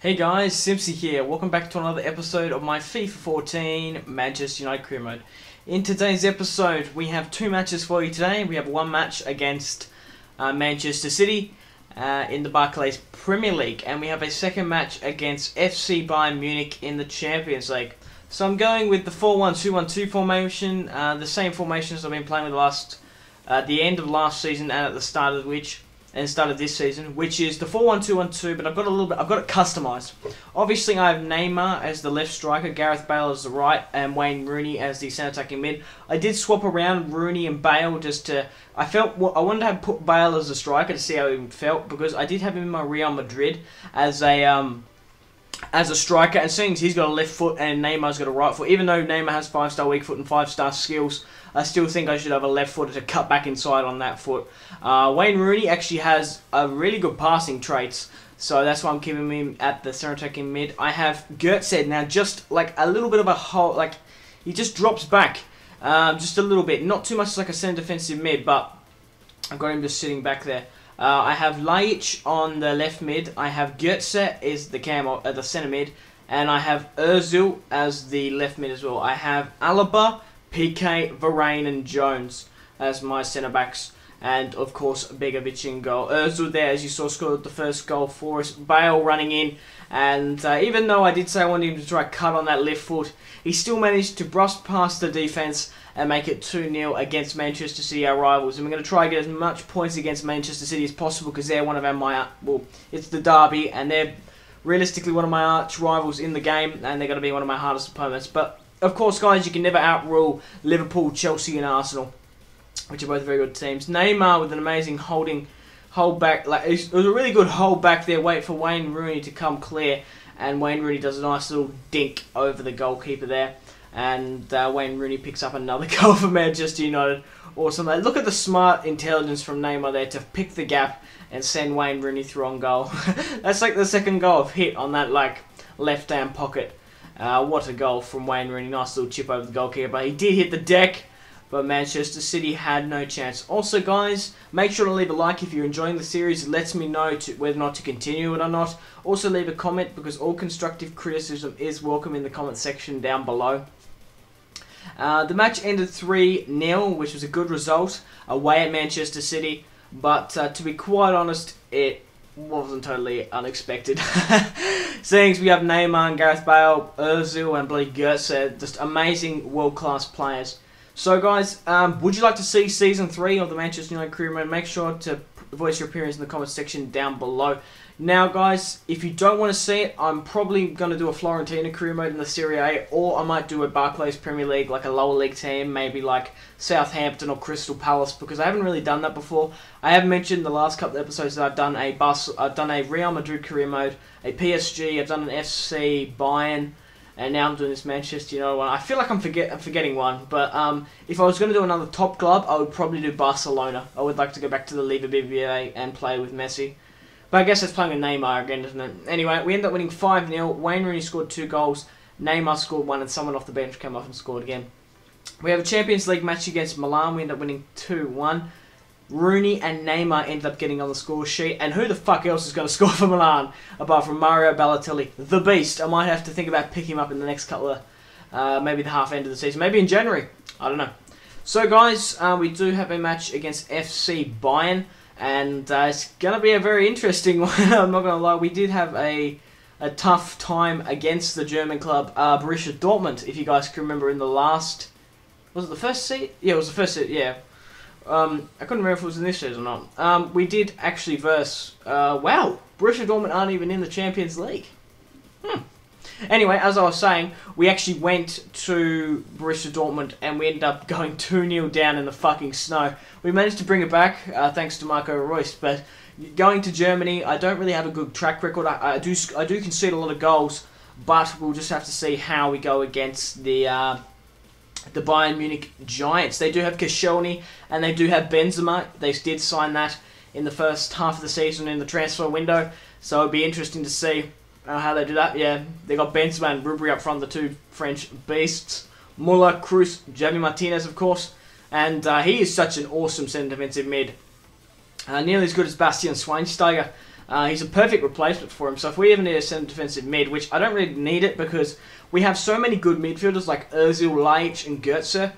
Hey guys, Simpsy here. Welcome back to another episode of my FIFA 14 Manchester United career mode. In today's episode, we have two matches for you today. We have one match against Manchester City in the Barclays Premier League, and we have a second match against FC Bayern Munich in the Champions League. So I'm going with the 4-1-2-1-2 formation, the same formations I've been playing with the end of last season and at the start of this season, which is the 4-1-2-1-2, but I've got it customized. Obviously, I have Neymar as the left striker, Gareth Bale as the right, and Wayne Rooney as the centre attacking mid. I did swap around Rooney and Bale I wanted to have put Bale as a striker to see how he felt, because I did have him in my Real Madrid as a striker, and seeing as he's got a left foot and Neymar's got a right foot, even though Neymar has 5-star weak foot and 5-star skills, I still think I should have a left footer to cut back inside on that foot. Wayne Rooney actually has a really good passing traits, so that's why I'm keeping him at the centre attacking mid. I have Götze now, just like a little bit of a hole, like he just drops back just a little bit, not too much like a centre defensive mid, but I've got him just sitting back there. I have Laic on the left mid. I have Götze is the centre mid, and I have Özil as the left mid as well. I have Alaba, Piqué, Varane and Jones as my centre-backs. And, of course, Begovic in goal. Özil there, as you saw, scored the first goal for us. Bale running in. And even though I did say I wanted him to try cut on that left foot, he still managed to brush past the defence and make it 2-0 against Manchester City, our rivals. And we're going to try and get as much points against Manchester City as possible, because they're one of it's the derby, and they're realistically one of my arch rivals in the game, and they're going to be one of my hardest opponents. But of course, guys, you can never outrule Liverpool, Chelsea and Arsenal, which are both very good teams. Neymar with an amazing hold back. It was a really good hold back there, wait for Wayne Rooney to come clear, and Wayne Rooney does a nice little dink over the goalkeeper there, and Wayne Rooney picks up another goal for Manchester United. Awesome. Look at the smart intelligence from Neymar there to pick the gap and send Wayne Rooney through on goal. That's like the second goal I've hit on that left-hand pocket. What a goal from Wayne Rooney. Nice little chip over the goalkeeper. But he did hit the deck, but Manchester City had no chance. Also, guys, make sure to leave a like if you're enjoying the series. It lets me know whether or not to continue it or not. Also, leave a comment, because all constructive criticism is welcome in the comment section down below. The match ended 3-0, which was a good result away at Manchester City. But to be quite honest, it wasn't totally unexpected. Seeing as we have Neymar and Gareth Bale, Özil and bloody Götze, just amazing world-class players. So guys, would you like to see Season 3 of the Manchester United career mode? Make sure to voice your opinions in the comment section down below. Now guys, if you don't want to see it, I'm probably going to do a Florentina career mode in the Serie A, or I might do a Barclays Premier League, like a lower league team, maybe like Southampton or Crystal Palace, because I haven't really done that before. I have mentioned in the last couple of episodes that I've done a Real Madrid career mode, a PSG, I've done an FC Bayern, and now I'm doing this Manchester United one. I feel like I'm forgetting one, but if I was going to do another top club, I would probably do Barcelona. I would like to go back to the Liga BBVA and play with Messi. But I guess that's playing with Neymar again, isn't it? Anyway, we ended up winning 5-0. Wayne Rooney scored 2 goals. Neymar scored 1, and someone off the bench came off and scored again. We have a Champions League match against Milan. We ended up winning 2-1. Rooney and Neymar ended up getting on the score sheet. And who the fuck else is going to score for Milan apart from Mario Balotelli, the beast? I might have to think about picking him up in the next couple of, maybe the half end of the season. Maybe in January. I don't know. So guys, we do have a match against FC Bayern. And it's going to be a very interesting one, I'm not going to lie. We did have a tough time against the German club, Borussia Dortmund, if you guys can remember in the last... Was it the first season? Yeah, it was the first season, yeah. I couldn't remember if it was in this season or not. We did actually verse... wow, Borussia Dortmund aren't even in the Champions League. Anyway, as I was saying, we actually went to Borussia Dortmund and we ended up going 2-0 down in the fucking snow. We managed to bring it back, thanks to Marco Reus, but going to Germany, I don't really have a good track record. I do concede a lot of goals, but we'll just have to see how we go against the Bayern Munich Giants. They do have Koscielny and they do have Benzema. They did sign that in the first half of the season in the transfer window, so it'll be interesting to see how they do that. Yeah, they got Benzema and Ribéry up front, the two French beasts. Muller, Cruz, Javi Martinez, of course. And he is such an awesome centre defensive mid. Nearly as good as Bastian Schweinsteiger. He's a perfect replacement for him. So if we ever need a centre defensive mid, which I don't really need it because we have so many good midfielders like Ozil, Laic and Götze,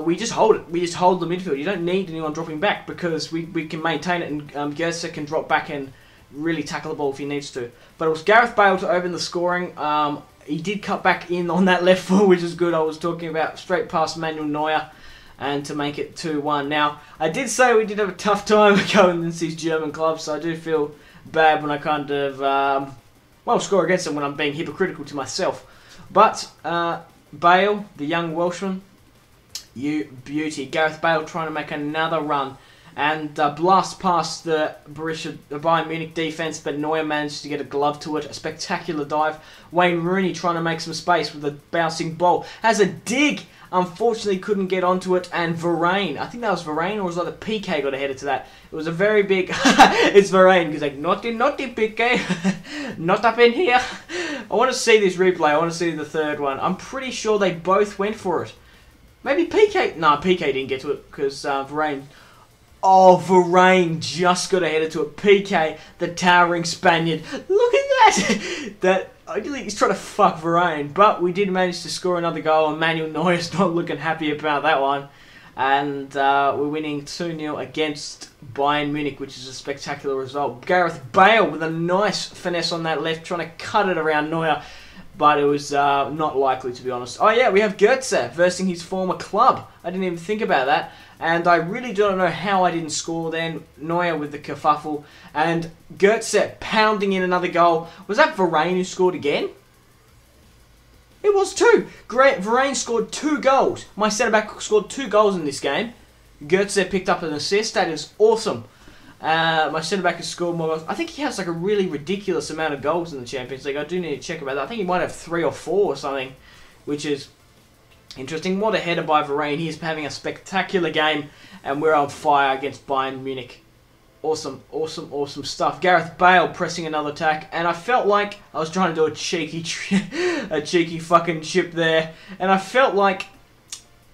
we just hold it. We just hold the midfield. You don't need anyone dropping back because we can maintain it, and Götze can drop back and really tackle the ball if he needs to. But it was Gareth Bale to open the scoring. He did cut back in on that left foot, which is good. I was talking about straight past Manuel Neuer and to make it 2-1. Now, I did say we did have a tough time going against these German clubs, so I do feel bad when I kind of, score against them when I'm being hypocritical to myself. But Bale, the young Welshman, you beauty. Gareth Bale trying to make another run and blast past the Bayern Munich defence, but Neuer managed to get a glove to it. A spectacular dive. Wayne Rooney trying to make some space with a bouncing ball. Has a dig. Unfortunately couldn't get onto it, and Varane, I think that was Varane, or was it the PK got ahead to that? It was a very big, it's Varane, because like, naughty PK, not up in here. I want to see this replay, I want to see the third one. I'm pretty sure they both went for it. Maybe PK, no, PK didn't get to it, because Varane, oh, Varane just got ahead to it. PK, the towering Spaniard, look at that, ideally he's trying to fuck Varane, but we did manage to score another goal, and Manuel Neuer's not looking happy about that one. And we're winning 2-0 against Bayern Munich, which is a spectacular result. Gareth Bale with a nice finesse on that left, trying to cut it around Neuer, but it was not likely, to be honest. Oh yeah, we have Götze versing his former club. I didn't even think about that. And I really don't know how I didn't score then. Neuer with the kerfuffle. And Götze pounding in another goal. Was that Varane who scored again? It was too. Great. Varane scored 2 goals. My centre-back scored 2 goals in this game. Götze picked up an assist. That is awesome. My centre-back has scored more goals. I think he has like a really ridiculous amount of goals in the Champions League. I do need to check about that. I think he might have 3 or 4 or something, which is interesting. What a header by Varane. He's having a spectacular game, and we're on fire against Bayern Munich. Awesome, awesome, awesome stuff. Gareth Bale pressing another attack, and I felt like I was trying to do a cheeky fucking chip there, and I felt like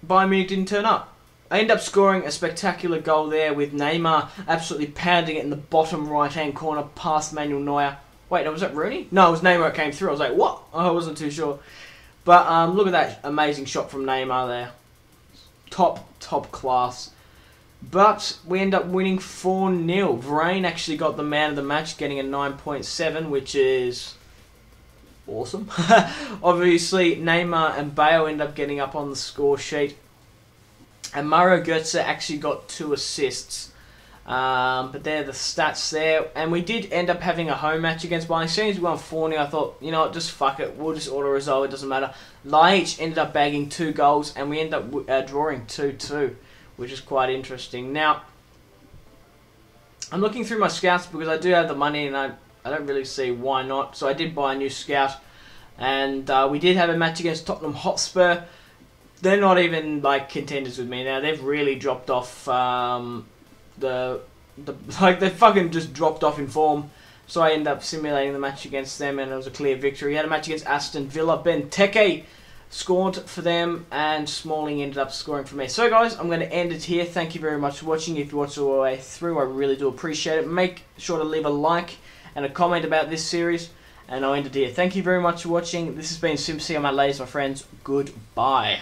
Bayern Munich didn't turn up. I end up scoring a spectacular goal there with Neymar absolutely pounding it in the bottom right-hand corner past Manuel Neuer. Wait, was that Rooney? No, it was Neymar that came through. I was like, what? I wasn't too sure. But look at that amazing shot from Neymar there. Top class. But we end up winning 4-0. Varane actually got the man of the match, getting a 9.7, which is awesome. Obviously, Neymar and Bale end up getting up on the score sheet. And Mario Götze actually got 2 assists. But they're the stats there. And we did end up having a home match against Bayern. As soon as we won 4-0, I thought, you know what, just fuck it. We'll just auto-resolve. It doesn't matter. Laic ended up bagging 2 goals, and we ended up drawing 2-2, which is quite interesting. Now, I'm looking through my scouts because I do have the money, and I don't really see why not. So I did buy a new scout. And we did have a match against Tottenham Hotspur. They're not even like contenders with me now. They've really dropped off. They fucking just dropped off in form. So I ended up simulating the match against them, and it was a clear victory. Had a match against Aston Villa. Benteke scored for them, and Smalling ended up scoring for me. So guys, I'm going to end it here. Thank you very much for watching. If you watched all the way through, I really do appreciate it. Make sure to leave a like and a comment about this series, and I'll end it here. Thank you very much for watching. This has been Simpsy on my ladies, my friends. Goodbye.